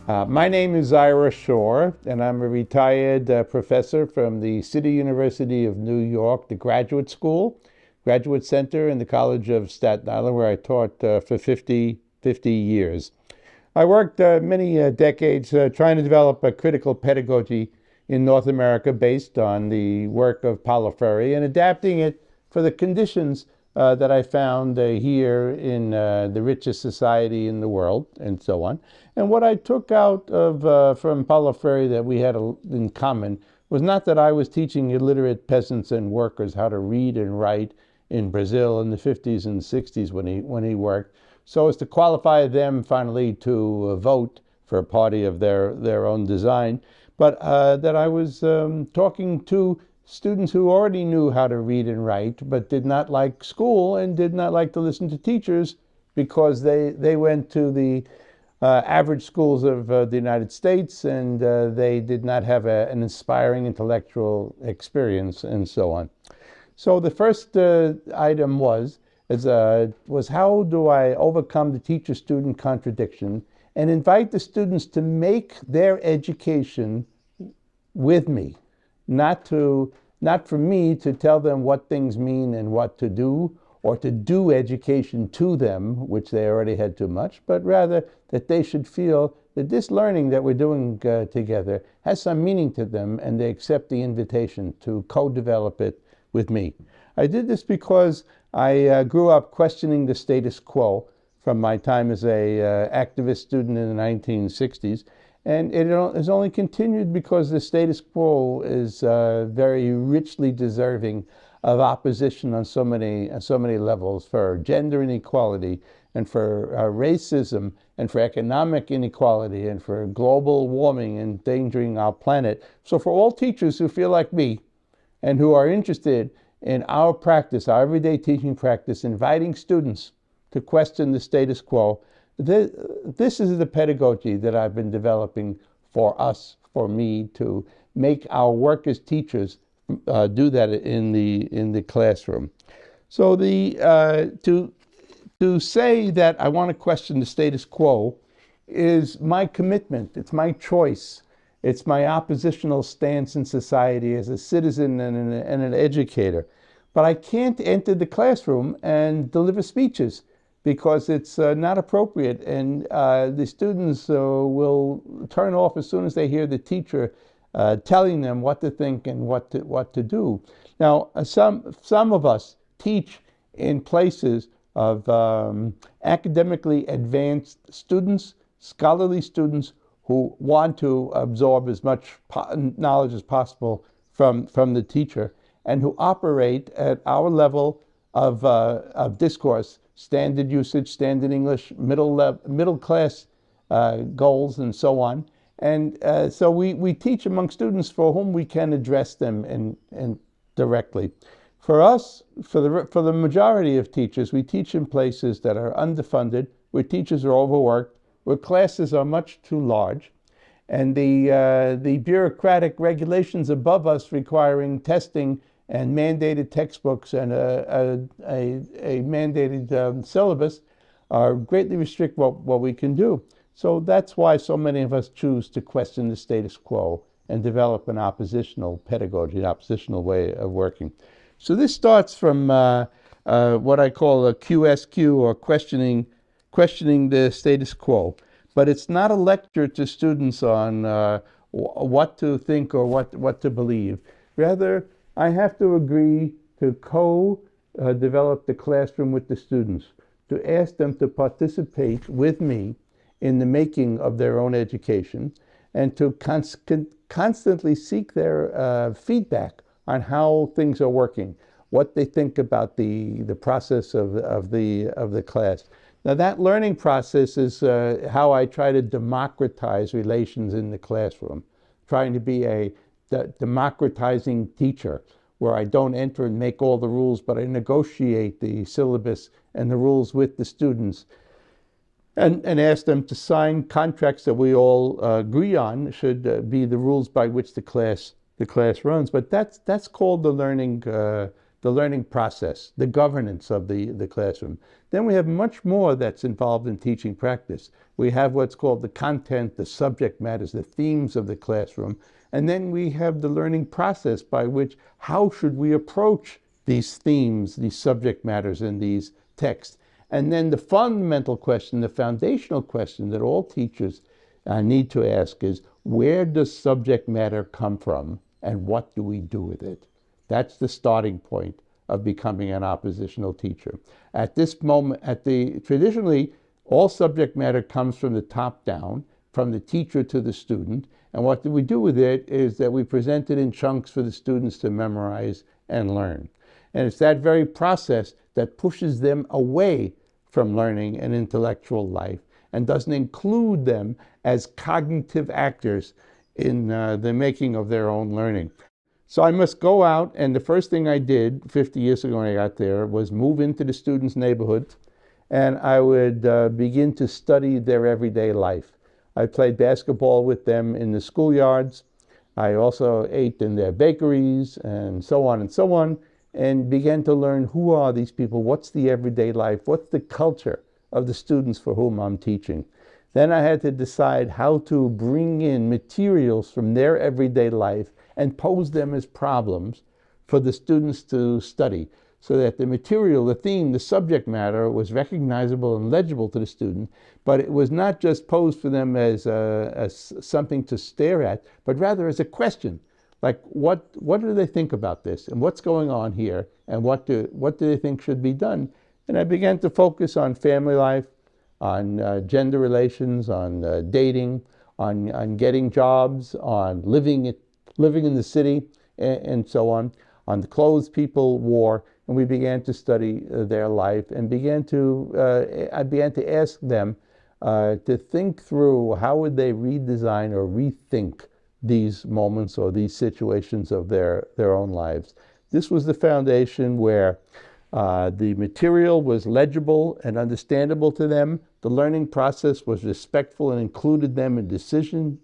My name is Ira Shor, and I'm a retired professor from the City University of New York, the Graduate Center in the College of Staten Island, where I taught for 50 years. I worked many decades trying to develop a critical pedagogy in North America based on the work of Paulo Freire and adapting it for the conditions that I found here in the richest society in the world, and so on. And what I took out of from Paulo Freire that we had in common was not that I was teaching illiterate peasants and workers how to read and write in Brazil in the 50s and 60s when he worked, so as to qualify them finally to vote for a party of their own design, but that I was talking to students who already knew how to read and write, but did not like school and did not like to listen to teachers because they went to the average schools of the United States, and they did not have an inspiring intellectual experience, and so on. So the first item was how do I overcome the teacher-student contradiction and invite the students to make their education with me, not for me to tell them what things mean and what to do, or to do education to them, which they already had too much, but rather that they should feel that this learning that we're doing together has some meaning to them, and they accept the invitation to co-develop it with me. I did this because I grew up questioning the status quo from my time as a activist student in the 1960s, and it has only continued because the status quo is very richly deserving of opposition on so many levels, for gender inequality and for racism and for economic inequality and for global warming endangering our planet. So for all teachers who feel like me and who are interested in our practice, our everyday teaching practice, inviting students to question the status quo, this is the pedagogy that I've been developing for us, for me, to make our work as teachers do that in the classroom. So to say that I want to question the status quo is my commitment. It's my choice. It's my oppositional stance in society as a citizen and an educator. But I can't enter the classroom and deliver speeches because it's not appropriate, and the students will turn off as soon as they hear the teacher telling them what to think and what to do. Now, some of us teach in places of academically advanced students, scholarly students who want to absorb as much knowledge as possible from the teacher, and who operate at our level of discourse, standard usage, standard English, middle class goals, and so on. And so we teach among students for whom we can address them and directly. For us, for the majority of teachers, we teach in places that are underfunded, where teachers are overworked, where classes are much too large, and the bureaucratic regulations above us requiring testing and mandated textbooks and a mandated syllabus greatly restrict what we can do. So that's why so many of us choose to question the status quo and develop an oppositional pedagogy, an oppositional way of working. So this starts from what I call a QSQ, or questioning the status quo. But it's not a lecture to students on what to think or what to believe. Rather, I have to agree to co-develop the classroom with the students, to ask them to participate with me in the making of their own education, and to constantly seek their feedback on how things are working, what they think about the process of the class. Now, that learning process is how I try to democratize relations in the classroom, trying to be a democratizing teacher, where I don't enter and make all the rules, but I negotiate the syllabus and the rules with the students, and ask them to sign contracts that we all agree on should be the rules by which the class runs. But that's called the learning the learning process, the governance of the classroom. Then we have much more that's involved in teaching practice. We have what's called the content, the subject matters, the themes of the classroom. And then we have the learning process by which, how should we approach these themes, these subject matters in these texts? And then the fundamental question, the foundational question that all teachers need to ask is, where does subject matter come from and what do we do with it? That's the starting point of becoming an oppositional teacher. At this moment, traditionally, all subject matter comes from the top down, from the teacher to the student. And what we do with it is that we present it in chunks for the students to memorize and learn. And it's that very process that pushes them away from learning and intellectual life and doesn't include them as cognitive actors in the making of their own learning. So I must go out, and the first thing I did 50 years ago when I got there was move into the students' neighborhood, and I would begin to study their everyday life. I played basketball with them in the schoolyards. I also ate in their bakeries and so on, and began to learn, who are these people? What's the everyday life? What's the culture of the students for whom I'm teaching? Then I had to decide how to bring in materials from their everyday life and pose them as problems for the students to study, so that the material, the theme, the subject matter was recognizable and legible to the student, but it was not just posed for them as something to stare at, but rather as a question. Like, what do they think about this, and what's going on here, and what do they think should be done? And I began to focus on family life, on gender relations, on dating, on getting jobs, on living in the city, and so on the clothes people wore. And we began to study their life, and I began to ask them to think through how would they redesign or rethink these moments or these situations of their own lives. This was the foundation where the material was legible and understandable to them. The learning process was respectful and included them in decision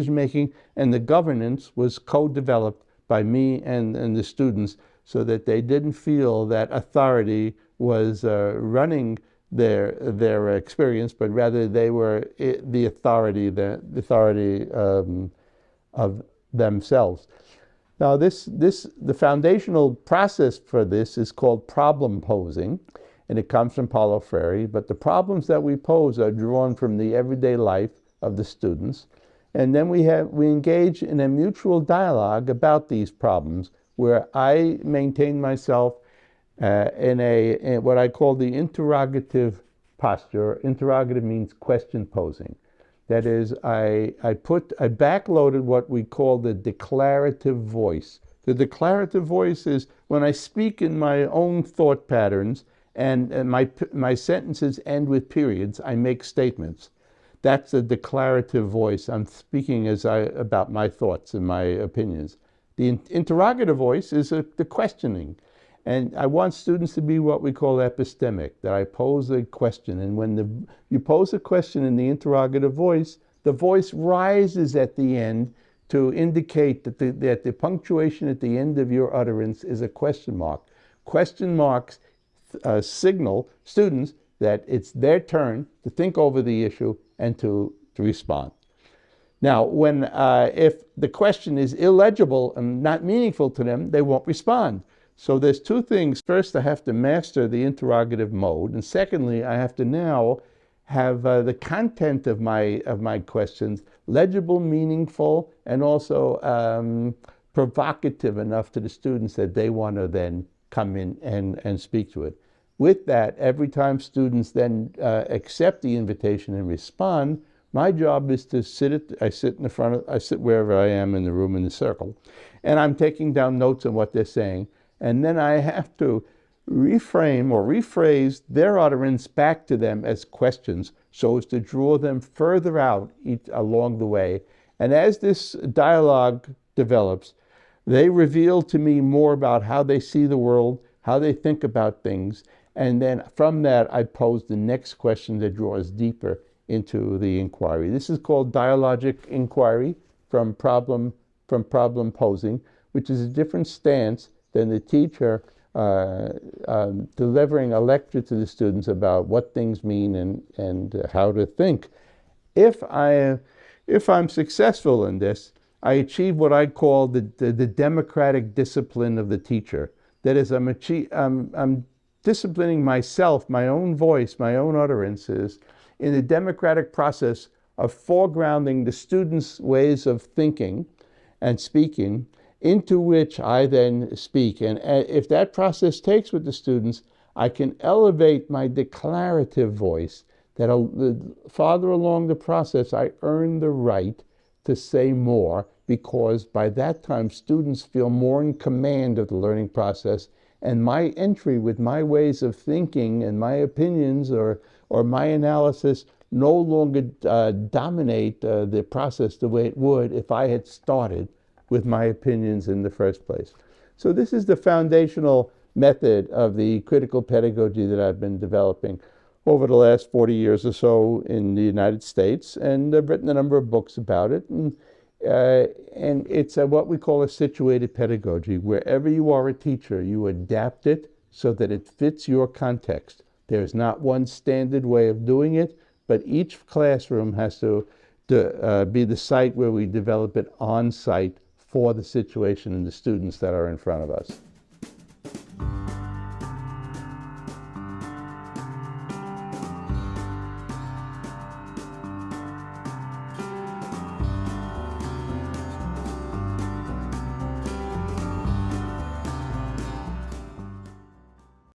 making, and the governance was co-developed by me and the students, so that they didn't feel that authority was running their experience, but rather they were the authority of themselves. Now, the foundational process for this is called problem posing, and it comes from Paulo Freire. But the problems that we pose are drawn from the everyday life of the students, and then we engage in a mutual dialogue about these problems, where I maintain myself in what I call the interrogative posture. Interrogative means question posing. That is, I backloaded what we call the declarative voice. The declarative voice is when I speak in my own thought patterns, and my sentences end with periods, I make statements. That's a declarative voice. I'm speaking about my thoughts and my opinions. The interrogative voice is the questioning. And I want students to be what we call epistemic, that I pose a question. And when you pose a question in the interrogative voice, the voice rises at the end to indicate that the punctuation at the end of your utterance is a question mark. Question marks signal students that it's their turn to think over the issue and to respond. Now, if the question is illegible and not meaningful to them, they won't respond. So there's two things. First, I have to master the interrogative mode, and secondly, I have to now have the content of my questions legible, meaningful, and also provocative enough to the students that they want to then come in and speak to it. With that, every time students then accept the invitation and respond, my job is to I sit wherever I am in the room in the circle, and I'm taking down notes on what they're saying. And then I have to reframe or rephrase their utterance back to them as questions, so as to draw them further out along the way. And as this dialogue develops, they reveal to me more about how they see the world, how they think about things. And then from that, I pose the next question that draws deeper into the inquiry. This is called dialogic inquiry from problem posing, which is a different stance than the teacher delivering a lecture to the students about what things mean and how to think. If I'm successful in this, I achieve what I call the democratic discipline of the teacher. That is, I'm disciplining myself, my own voice, my own utterances, in the democratic process of foregrounding the students' ways of thinking and speaking, into which I then speak. And if that process takes with the students, I can elevate my declarative voice, that farther along the process, I earn the right to say more, because by that time, students feel more in command of the learning process, and my entry with my ways of thinking and my opinions or my analysis no longer dominate the process the way it would if I had started with my opinions in the first place. So this is the foundational method of the critical pedagogy that I've been developing over the last 40 years or so in the United States, and I've written a number of books about it. And it's what we call a situated pedagogy. Wherever you are a teacher, you adapt it so that it fits your context. There's not one standard way of doing it, but each classroom has to be the site where we develop it on site for the situation and the students that are in front of us.